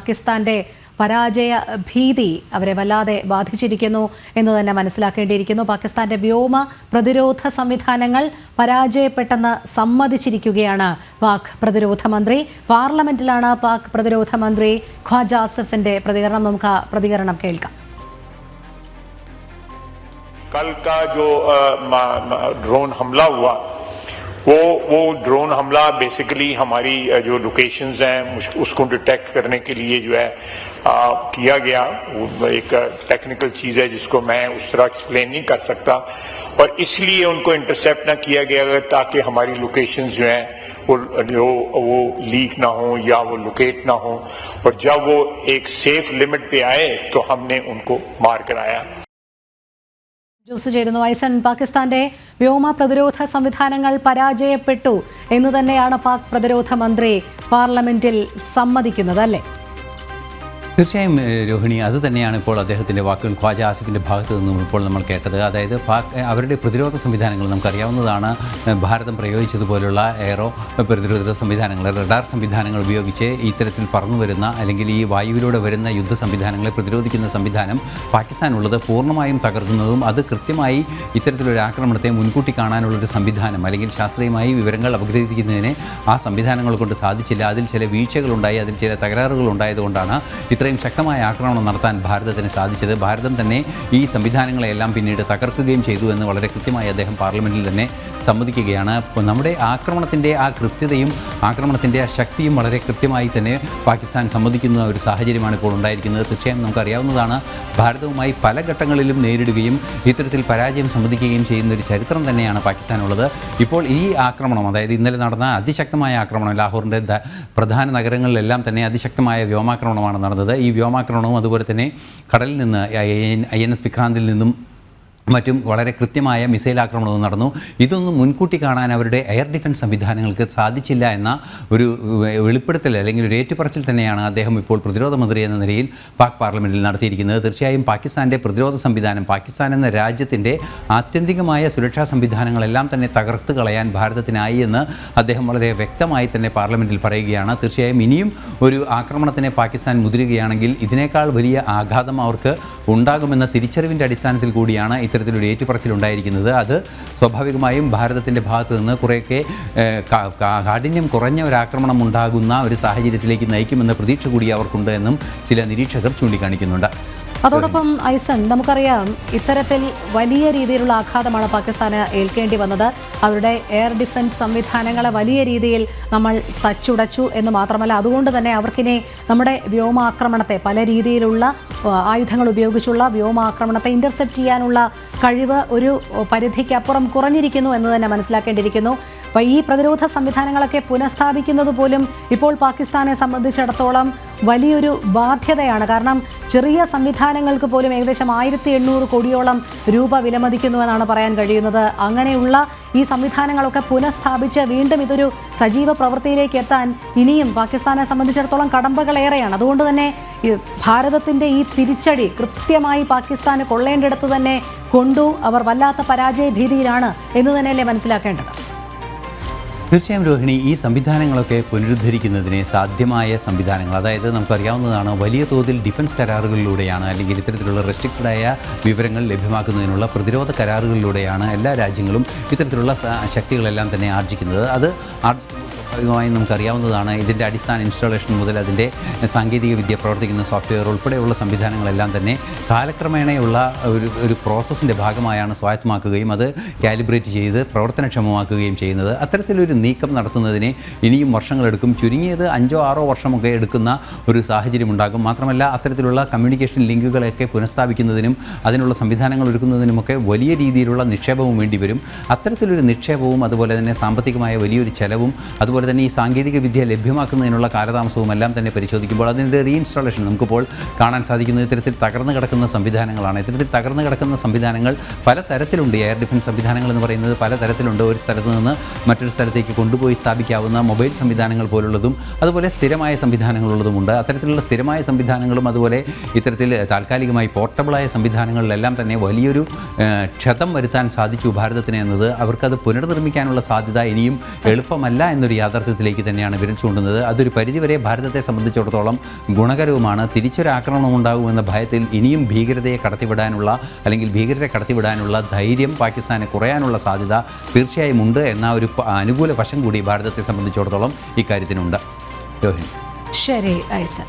പാകിസ്ഥാന്റെ പരാജയ ഭീതി അവരെ വല്ലാതെ ബാധിച്ചിരിക്കുന്നു എന്ന് തന്നെ മനസ്സിലാക്കേണ്ടിയിരിക്കുന്നു. പാകിസ്ഥാന്റെ വ്യോമ പ്രതിരോധ സംവിധാനങ്ങൾ പരാജയപ്പെട്ടെന്ന് സമ്മതിച്ചിരിക്കുകയാണ് പാക് പ്രതിരോധ മന്ത്രി. പാർലമെന്റിലാണ് പാക് പ്രതിരോധ മന്ത്രി ഖ്വാജ ആസിഫിന്റെ പ്രതികരണം. നമുക്ക് ആ പ്രതികരണം കേൾക്കാം. कल का जो ड्रोन हमला हुआ वो ड्रोन हमला बेसिकली हमारी जो लोकेशंस हैं उसको डिटेक्ट करने के लिए जो है किया गया. वो एक टेक्निकल चीज़ है जिसको मैं उस तरह एक्सप्लेन नहीं कर सकता और इसलिए उनको इंटरसेप्ट ना किया गया ताकि हमारी लोकेशंस जो हैं वो लीक ना हो या वो लोकेट ना हो और जब वो एक सेफ लिमिट पे आए तो हमने उनको मार कराया. ജോസ് ചേരുന്നു. ഐസൺ, പാകിസ്ഥാന്റെ വ്യോമ പ്രതിരോധ സംവിധാനങ്ങൾ പരാജയപ്പെട്ടു എന്ന് തന്നെയാണ് പാക് പ്രതിരോധ മന്ത്രി പാർലമെന്റിൽ സമ്മതിക്കുന്നത്, അല്ലേ? തീർച്ചയായും രോഹിണി, അത് തന്നെയാണ് ഇപ്പോൾ അദ്ദേഹത്തിൻ്റെ വാക്കുകൾ ഖ്വാജ ആസിഫിൻ്റെ ഭാഗത്തു നിന്നും ഇപ്പോൾ നമ്മൾ കേട്ടത്. അതായത് അവരുടെ പ്രതിരോധ സംവിധാനങ്ങൾ നമുക്കറിയാവുന്നതാണ്. ഭാരതം പ്രയോഗിച്ചതുപോലുള്ള എയറോ പ്രതിരോധ സംവിധാനങ്ങൾ, റഡാർ സംവിധാനങ്ങൾ ഉപയോഗിച്ച് ഇത്തരത്തിൽ പറന്നു വരുന്ന അല്ലെങ്കിൽ ഈ വായുവിലൂടെ വരുന്ന യുദ്ധ സംവിധാനങ്ങളെ പ്രതിരോധിക്കുന്ന സംവിധാനം പാകിസ്ഥാനുള്ളത് പൂർണ്ണമായും തകർക്കുന്നതും അത് കൃത്യമായി ഇത്തരത്തിലൊരു ആക്രമണത്തെ മുൻകൂട്ടി കാണാനുള്ളൊരു സംവിധാനം അല്ലെങ്കിൽ ശാസ്ത്രീയമായി വിവരങ്ങൾ അപഗ്രഥിക്കുന്നതിന് ആ സംവിധാനങ്ങൾ കൊണ്ട് സാധിച്ചില്ല. അതിൽ ചില വീഴ്ചകളുണ്ടായി, അതിൽ ചില തകരാറുകൾ ഉണ്ടായതുകൊണ്ടാണ് ഇത്രയും ശക്തമായ ആക്രമണം നടത്താൻ ഭാരതത്തിന് സാധിച്ചത്. ഭാരതം തന്നെ ഈ സംവിധാനങ്ങളെല്ലാം പിന്നീട് തകർക്കുകയും ചെയ്തു എന്ന് വളരെ കൃത്യമായി അദ്ദേഹം പാർലമെൻറ്റിൽ തന്നെ സമ്മതിക്കുകയാണ്. നമ്മുടെ ആക്രമണത്തിൻ്റെ ആ കൃത്യതയും ആക്രമണത്തിൻ്റെ ആ ശക്തിയും വളരെ കൃത്യമായി തന്നെ പാകിസ്ഥാൻ സമ്മതിക്കുന്ന ഒരു സാഹചര്യമാണ് ഇപ്പോൾ ഉണ്ടായിരിക്കുന്നത്. തീർച്ചയായും നമുക്കറിയാവുന്നതാണ്, ഭാരതവുമായി പല ഘട്ടങ്ങളിലും നേരിടുകയും ഇത്തരത്തിൽ പരാജയം സമ്മതിക്കുകയും ചെയ്യുന്ന ഒരു ചരിത്രം തന്നെയാണ് പാകിസ്ഥാനുള്ളത്. ഇപ്പോൾ ഈ ആക്രമണം, അതായത് ഇന്നലെ നടന്ന അതിശക്തമായ ആക്രമണം, ലാഹോറിൻ്റെ പ്രധാന നഗരങ്ങളിലെല്ലാം തന്നെ അതിശക്തമായ വ്യോമാക്രമണമാണ് നടന്നത്. ഈ വ്യോമാക്രമണവും അതുപോലെ തന്നെ കടലിൽ നിന്ന് INS വിക്രാന്തിൽ നിന്നും മറ്റും വളരെ കൃത്യമായ മിസൈൽ ആക്രമണവും നടന്നു. ഇതൊന്നും മുൻകൂട്ടി കാണാൻ അവരുടെ എയർ ഡിഫൻസ് സംവിധാനങ്ങൾക്ക് സാധിച്ചില്ല എന്ന ഒരു വെളിപ്പെടുത്തൽ അല്ലെങ്കിൽ ഒരു ഏറ്റുപറച്ചിൽ തന്നെയാണ് അദ്ദേഹം ഇപ്പോൾ പ്രതിരോധ മന്ത്രി എന്ന നിലയിൽ പാക് പാർലമെൻറ്റിൽ നടത്തിയിരിക്കുന്നത്. തീർച്ചയായും പാകിസ്ഥാൻ്റെ പ്രതിരോധ സംവിധാനം, പാകിസ്ഥാൻ എന്ന രാജ്യത്തിൻ്റെ ആത്യന്തികമായ സുരക്ഷാ സംവിധാനങ്ങളെല്ലാം തന്നെ തകർത്ത് കളയാൻ ഭാരതത്തിനായി എന്ന് അദ്ദേഹം വളരെ വ്യക്തമായി തന്നെ പാർലമെൻറ്റിൽ പറയുകയാണ്. തീർച്ചയായും ഇനിയും ഒരു ആക്രമണത്തിനെ പാകിസ്ഥാൻ മുതിരുകയാണെങ്കിൽ ഇതിനേക്കാൾ വലിയ ആഘാതം അവർക്ക് ഉണ്ടാകുമെന്ന തിരിച്ചറിവിൻ്റെ അടിസ്ഥാനത്തിൽ കൂടിയാണ് ഇത്തരത്തിലൊരു ഏറ്റുപറച്ചിലുണ്ടായിരിക്കുന്നത്. അത് സ്വാഭാവികമായും ഭാരതത്തിൻ്റെ ഭാഗത്തു നിന്ന് കുറേയൊക്കെ കാഠിന്യം കുറഞ്ഞ ഒരു ആക്രമണം ഉണ്ടാകുന്ന ഒരു സാഹചര്യത്തിലേക്ക് നയിക്കുമെന്ന പ്രതീക്ഷ കൂടി അവർക്കുണ്ട് എന്നും ചില നിരീക്ഷകർ ചൂണ്ടിക്കാണിക്കുന്നുണ്ട്. അതോടൊപ്പം ഐസൺ, നമുക്കറിയാം ഇത്തരത്തിൽ വലിയ രീതിയിലുള്ള ആഘാതമാണ് പാകിസ്ഥാന് ഏൽക്കേണ്ടി വന്നത്. അവരുടെ എയർ ഡിഫൻസ് സംവിധാനങ്ങളെ വലിയ രീതിയിൽ നമ്മൾ തച്ചുടച്ചു എന്ന് മാത്രമല്ല, അതുകൊണ്ട് തന്നെ അവർക്കിനി നമ്മുടെ വ്യോമാക്രമണത്തെ, പല രീതിയിലുള്ള ആയുധങ്ങൾ ഉപയോഗിച്ചുള്ള വ്യോമാക്രമണത്തെ ഇൻ്റർസെപ്റ്റ് ചെയ്യാനുള്ള കഴിവ് ഒരു പരിധിക്കപ്പുറം കുറഞ്ഞിരിക്കുന്നു എന്ന് തന്നെ മനസ്സിലാക്കേണ്ടിയിരിക്കുന്നു. അപ്പോൾ ഈ പ്രതിരോധ സംവിധാനങ്ങളൊക്കെ പുനഃസ്ഥാപിക്കുന്നത് പോലും ഇപ്പോൾ പാകിസ്ഥാനെ സംബന്ധിച്ചിടത്തോളം വലിയൊരു ബാധ്യതയാണ്. കാരണം ചെറിയ സംവിധാനങ്ങൾക്ക് പോലും ഏകദേശം 1800 കോടിയോളം രൂപ വിലമതിക്കുന്നുവെന്നാണ് പറയാൻ കഴിയുന്നത്. അങ്ങനെയുള്ള ഈ സംവിധാനങ്ങളൊക്കെ പുനഃസ്ഥാപിച്ച് വീണ്ടും ഇതൊരു സജീവ പ്രവൃത്തിയിലേക്ക് എത്താൻ ഇനിയും പാകിസ്ഥാനെ സംബന്ധിച്ചിടത്തോളം കടമ്പകളേറെയാണ്. അതുകൊണ്ട് തന്നെ ഭാരതത്തിൻ്റെ ഈ തിരിച്ചടി കൃത്യമായി പാകിസ്ഥാന് കൊള്ളേണ്ടിടത്ത് തന്നെ കൊണ്ടു. അവർ വല്ലാത്ത പരാജയ ഭീതിയിലാണ് എന്ന് തന്നെയല്ലേ മനസ്സിലാക്കേണ്ടത്? തീർച്ചയായും രോഹിണി, ഈ സംവിധാനങ്ങളൊക്കെ പുനരുദ്ധരിക്കുന്നതിന് സാധ്യമായ സംവിധാനങ്ങൾ, അതായത് നമുക്കറിയാവുന്നതാണ് വലിയ തോതിൽ ഡിഫൻസ് കരാറുകളിലൂടെയാണ് അല്ലെങ്കിൽ ഇത്തരത്തിലുള്ള റെസ്ട്രിക്റ്റഡായ വിവരങ്ങൾ ലഭ്യമാക്കുന്നതിനുള്ള പ്രതിരോധ കരാറുകളിലൂടെയാണ് എല്ലാ രാജ്യങ്ങളും ഇത്തരത്തിലുള്ള ശക്തികളെല്ലാം തന്നെ ആർജിക്കുന്നത്. അത് സ്വാഭാവികമായും നമുക്കറിയാവുന്നതാണ്. ഇതിൻ്റെ അടിസ്ഥാന ഇൻസ്റ്റാളേഷൻ മുതൽ അതിൻ്റെ സാങ്കേതിക വിദ്യ പ്രവർത്തിക്കുന്ന സോഫ്റ്റ്വെയർ ഉൾപ്പെടെയുള്ള സംവിധാനങ്ങളെല്ലാം തന്നെ കാലക്രമേണയുള്ള ഒരു പ്രോസസ്സിൻ്റെ ഭാഗമായാണ് സ്വായത്തമാക്കുകയും അത് കാലിബ്രേറ്റ് ചെയ്ത് പ്രവർത്തനക്ഷമമാക്കുകയും ചെയ്യുന്നത്. അത്തരത്തിലൊരു നീക്കം നടത്തുന്നതിന് ഇനിയും വർഷങ്ങളെടുക്കും. ചുരുങ്ങിയത് 5-6 വർഷമൊക്കെ എടുക്കുന്ന ഒരു സാഹചര്യം ഉണ്ടാകും. മാത്രമല്ല, അത്തരത്തിലുള്ള കമ്മ്യൂണിക്കേഷൻ ലിങ്കുകളൊക്കെ പുനഃസ്ഥാപിക്കുന്നതിനും അതിനുള്ള സംവിധാനങ്ങൾ ഒരുക്കുന്നതിനുമൊക്കെ വലിയ രീതിയിലുള്ള നിക്ഷേപവും വേണ്ടിവരും. അത്തരത്തിലൊരു നിക്ഷേപവും അതുപോലെ തന്നെ സാമ്പത്തികമായ വലിയൊരു ചെലവും അതുപോലെ തന്നെ ഈ സാങ്കേതിക വിദ്യ ലഭ്യമാക്കുന്നതിനുള്ള കാലതാമസവും എല്ലാം തന്നെ പരിശോധിക്കുമ്പോൾ അതിൻ്റെ റീഇൻസ്റ്റാളേഷൻ നമുക്കിപ്പോൾ കാണാൻ സാധിക്കുന്നത് ഇത്തരത്തിൽ തകർന്നു കിടക്കുന്ന സംവിധാനങ്ങളാണ്. ഇത്തരത്തിൽ തകർന്നു കിടക്കുന്ന സംവിധാനങ്ങൾ പല തരത്തിലുണ്ട്. എയർ ഡിഫൻസ് സംവിധാനങ്ങൾ എന്ന് പറയുന്നത് പല തരത്തിലുണ്ട്. ഒരു സ്ഥലത്ത് നിന്ന് മറ്റൊരു സ്ഥലത്തേക്ക് കൊണ്ടുപോയി സ്ഥാപിക്കാവുന്ന മൊബൈൽ സംവിധാനങ്ങൾ പോലുള്ളതും അതുപോലെ സ്ഥിരമായ സംവിധാനങ്ങളുള്ളതുമുണ്ട്. അത്തരത്തിലുള്ള സ്ഥിരമായ സംവിധാനങ്ങളും അതുപോലെ ഇത്തരത്തിൽ താൽക്കാലികമായി പോർട്ടബിളായ സംവിധാനങ്ങളിലെല്ലാം തന്നെ വലിയൊരു ക്ഷതം വരുത്താൻ സാധിച്ചു ഭാരതത്തിന് എന്നത് അവർക്കത് പുനർനിർമ്മിക്കാനുള്ള സാധ്യത ഇനിയും എളുപ്പമല്ല എന്നൊരു യാഥാർത്ഥ്യം യാഥാർത്ഥ്യത്തിലേക്ക് തന്നെയാണ് വിരൽ ചൂണ്ടുന്നത്. അതൊരു പരിധിവരെ ഭാരതത്തെ സംബന്ധിച്ചിടത്തോളം ഗുണകരവുമാണ്. തിരിച്ചൊരാക്രമണം ഉണ്ടാകുമെന്ന ഭയത്തിൽ ഇനിയും ഭീകരരെ കടത്തിവിടാനുള്ള ധൈര്യം പാകിസ്ഥാന് കുറയാനുള്ള സാധ്യത തീർച്ചയായും ഉണ്ട് എന്ന ഒരു അനുകൂല വശം കൂടി ഭാരതത്തെ സംബന്ധിച്ചിടത്തോളം ഇക്കാര്യത്തിനുണ്ട്. രോഹിണി. ശരി ഐസൻ.